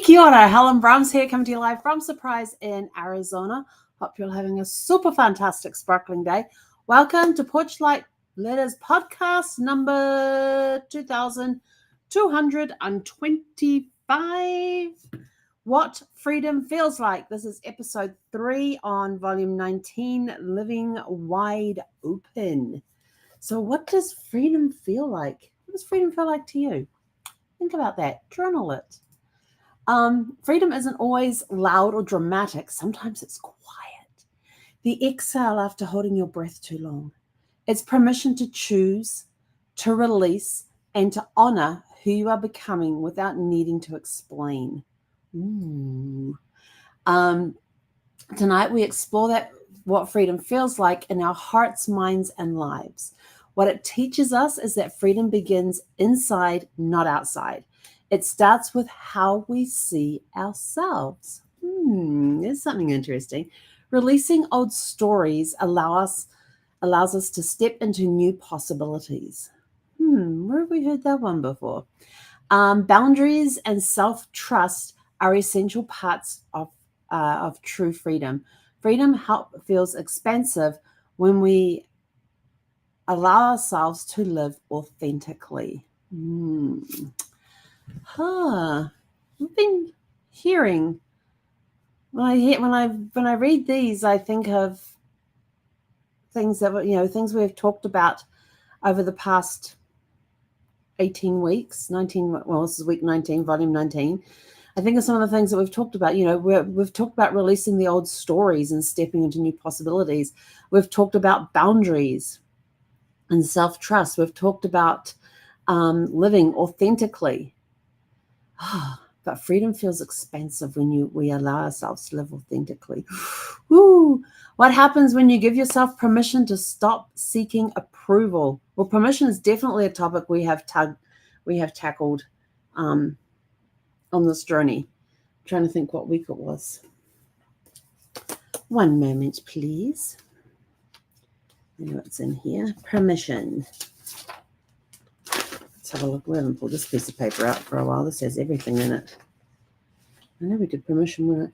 Kia ora, Helen Brahms here, coming to you live from Surprise in Arizona. Hope you're having a super fantastic, sparkling day. Welcome to Porchlight Letters podcast number 2225. What freedom feels like. This is episode 3 on volume 19, Living Wide Open. So what does freedom feel like? What does freedom feel like to you? Think about that. Journal it. Freedom isn't always loud or dramatic. Sometimes it's quiet. The exhale after holding your breath too long. It's permission to choose, to release, and to honor who you are becoming without needing to explain. Tonight we explore what freedom feels like in our hearts, minds, and lives. What it teaches us is that freedom begins inside, not outside. It starts with how we see ourselves. There's something interesting. Releasing old stories allows us to step into new possibilities. Where have we heard that one before? Boundaries and self-trust are essential parts of true freedom. Freedom feels expansive when we allow ourselves to live authentically. I've been hearing when I read these, I think of things that things we've talked about over the past 18 weeks, 19. Well, this is week 19, volume 19. I think of some of the things that we've talked about. We've talked about releasing the old stories and stepping into new possibilities. We've talked about boundaries and self-trust. We've talked about living authentically. But freedom feels expansive when we allow ourselves to live authentically. What happens when you give yourself permission to stop seeking approval? Well, permission is definitely a topic we have tackled on this journey. I'm trying to think what week it was. One moment, please. I know it's in here. Permission. Let's have a look. We haven't pulled this piece of paper out for a while. This has everything in it. I know we did permission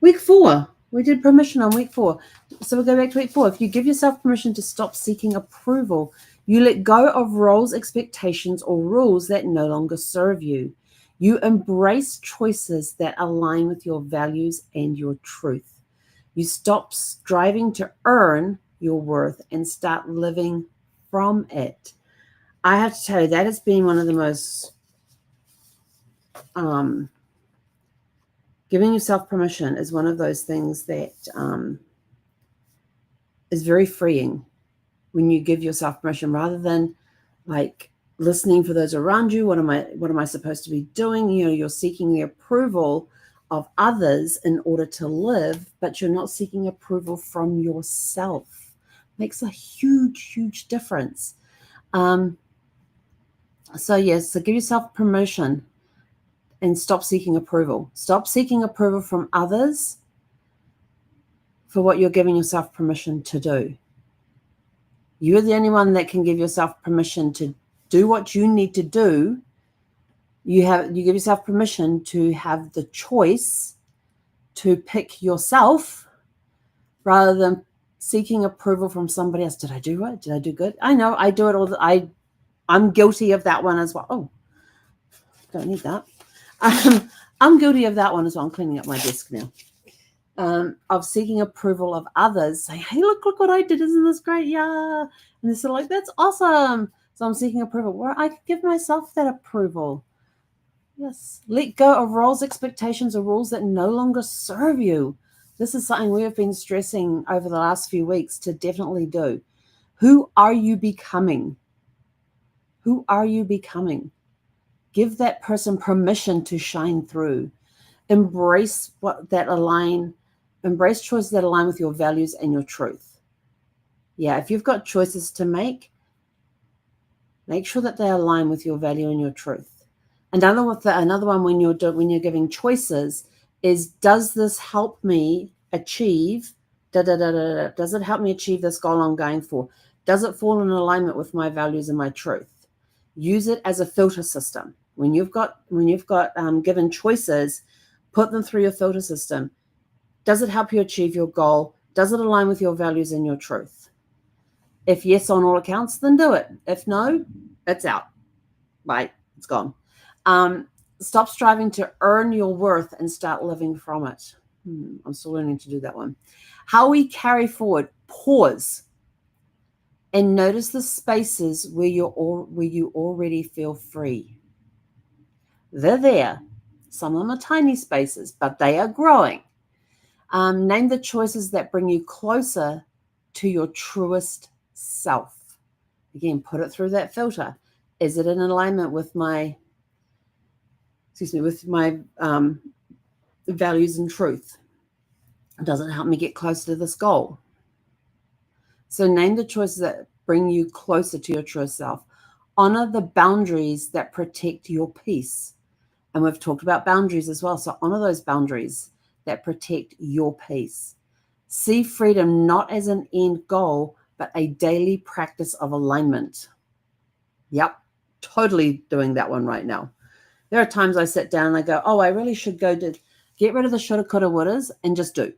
week 4. We did permission on week 4. So we'll go back to week 4. If you give yourself permission to stop seeking approval, you let go of roles, expectations, or rules that no longer serve you. You embrace choices that align with your values and your truth. You stop striving to earn your worth and start living from it. I have to tell you, that has been one of the most, giving yourself permission is one of those things that is very freeing when you give yourself permission, rather than like listening for those around you. What am I supposed to be doing? You're seeking the approval of others in order to live, but you're not seeking approval from yourself. Makes a huge, huge difference. So give yourself permission and stop seeking approval. Stop seeking approval from others for what you're giving yourself permission to do. You're the only one that can give yourself permission to do what you need to do. You give yourself permission to have the choice to pick yourself rather than seeking approval from somebody else. Did I do right? Did I do good? I know I do it all. I'm guilty of that one as well. Oh, don't need that. I'm guilty of that one as well. I'm cleaning up my desk now. Of seeking approval of others, saying, hey, look what I did. Isn't this great? Yeah. And they're sort of like, that's awesome. So I'm seeking approval. Where I could give myself that approval. Yes. Let go of roles, expectations, or rules that no longer serve you. This is something we have been stressing over the last few weeks to definitely do. Who are you becoming? Who are you becoming? Give that person permission to shine through. Embrace choices that align with your values and your truth. Yeah, if you've got choices to make sure that they align with your value and your truth. Another one when you're giving choices is, does this help me achieve Does it help me achieve this goal I'm going for? Does it fall in alignment with my values and my truth? Use it as a filter system. When you've got given choices, Put them through your filter system. Does it help you achieve your goal? Does it align with your values and your truth? If yes on all accounts, then do it. If no, it's out. Right, it's gone. Stop striving to earn your worth and start living from it. I'm still learning to do that one. How we carry forward. Pause and notice the spaces where you already feel free. They're there. Some of them are tiny spaces, but they are growing. Name the choices that bring you closer to your truest self. Again, put it through that filter. Is it in alignment with my values and truth? Does it help me get closer to this goal? So name the choices that bring you closer to your truest self. Honor the boundaries that protect your peace. And we've talked about boundaries as well. So honor those boundaries that protect your peace. See freedom not as an end goal, but a daily practice of alignment. Yep, totally doing that one right now. There are times I sit down and I go, oh, I really should go to get rid of the shoulda, coulda, wouldas and just do.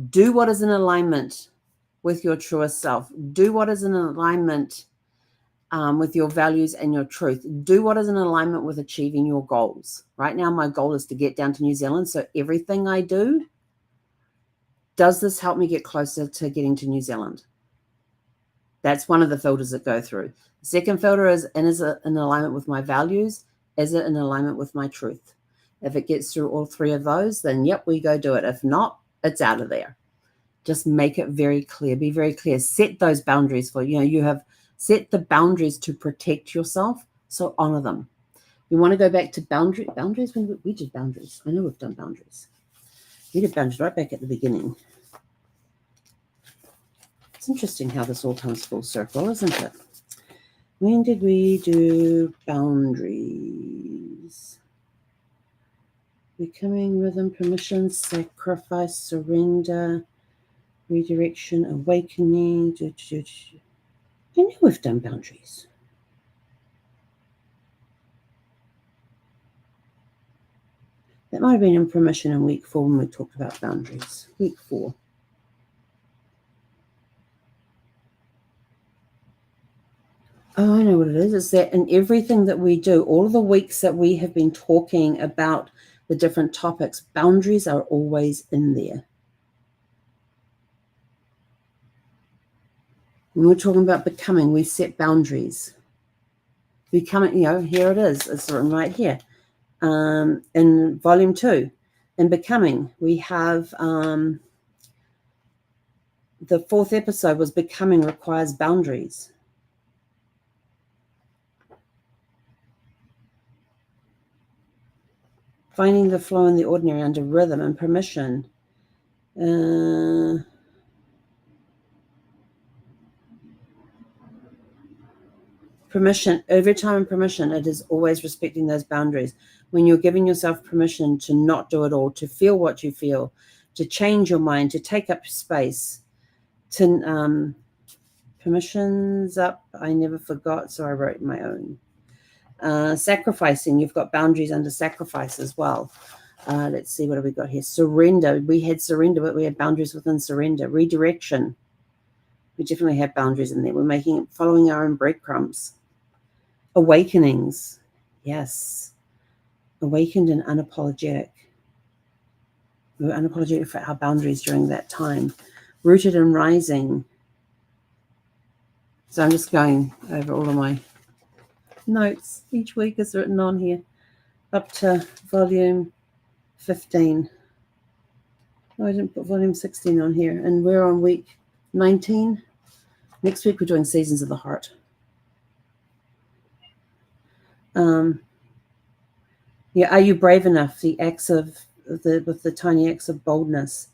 Do what is in alignment with your truest self. Do what is in alignment with your values and your truth. Do what is in alignment with achieving your goals. Right now, my goal is to get down to New Zealand. So everything I do, does this help me get closer to getting to New Zealand? That's one of the filters that go through. The second filter is it in alignment with my values? Is it in alignment with my truth? If it gets through all three of those, then yep, we go do it. If not, it's out of there. Just make it very clear. Be very clear. Set those boundaries for you. You have set the boundaries to protect yourself, so honor them. You want to go back to boundaries when we did boundaries. I know we've done boundaries. We did boundaries right back at the beginning. It's interesting how this all comes full circle, isn't it? When did we do boundaries? Becoming, rhythm, permission, sacrifice, surrender, redirection, awakening. I know we've done boundaries. That might have been in permission in week 4 when we talked about boundaries. Week 4. Oh, I know what it is. It's that in everything that we do, all of the weeks that we have been talking about the different topics, boundaries are always in there. When we're talking about becoming, we set boundaries. Becoming, here it is. It's written right here. In volume 2, in becoming, we have the 4th episode was becoming requires boundaries. Finding the flow in the ordinary under rhythm and permission. Permission, every time in permission, it is always respecting those boundaries. When you're giving yourself permission to not do it all, to feel what you feel, to change your mind, to take up space, to permissions up, I never forgot, so I wrote my own. Sacrificing, you've got boundaries under sacrifice as well. Let's see, what have we got here? Surrender, we had surrender, but we had boundaries within surrender. Redirection, we definitely have boundaries in there. We're following our own breadcrumbs. Awakenings, yes. Awakened and unapologetic. We were unapologetic for our boundaries during that time. Rooted and rising. So I'm just going over all of my notes. Each week is written on here. Up to volume 15. Oh, I didn't put volume 16 on here. And we're on week 19. Next week we're doing Seasons of the Heart. Are you brave enough? The acts of with the tiny acts of boldness,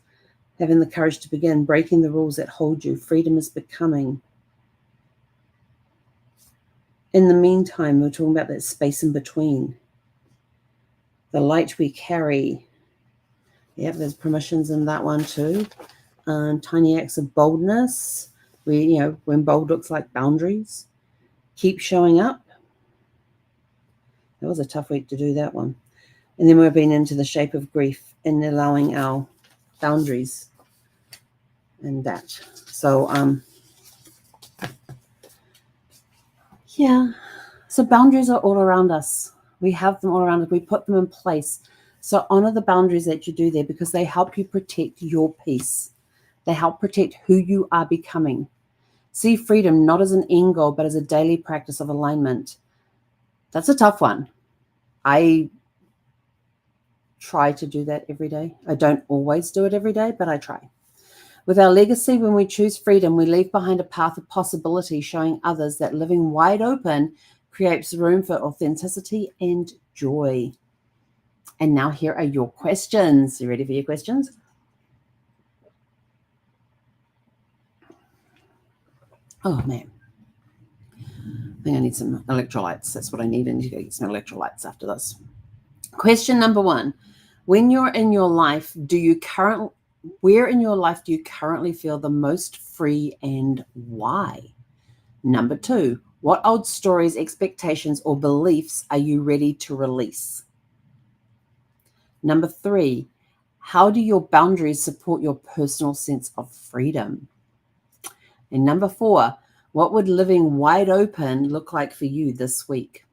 having the courage to begin, breaking the rules that hold you. Freedom is becoming. In the meantime, we're talking about that space in between. The light we carry. Yep, there's permissions in that one too. Tiny acts of boldness. When bold looks like boundaries. Keep showing up. That was a tough week to do that one. And then we're being into the shape of grief and allowing our boundaries and that. So, yeah. So boundaries are all around us. We have them all around us. We put them in place. So honor the boundaries that you do there because they help you protect your peace. They help protect who you are becoming. See freedom not as an end goal, but as a daily practice of alignment. That's a tough one. I try to do that every day. I don't always do it every day, but I try. With our legacy, when we choose freedom, we leave behind a path of possibility, showing others that living wide open creates room for authenticity and joy. And now here are your questions. You ready for your questions? Oh, man. I think I need some electrolytes. That's what I need. I need to go get some electrolytes after this. Question number 1. When you're in your life, where in your life do you currently feel the most free and why? Number 2, what old stories, expectations, or beliefs are you ready to release? Number 3, how do your boundaries support your personal sense of freedom? And number 4, what would living wide open look like for you this week?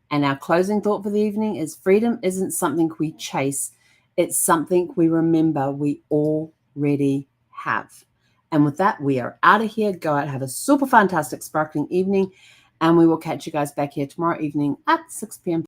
And our closing thought for the evening is freedom isn't something we chase. It's something we remember we already have. And with that, we are out of here. Go out, have a super fantastic, sparkling evening. And we will catch you guys back here tomorrow evening at 6 p.m.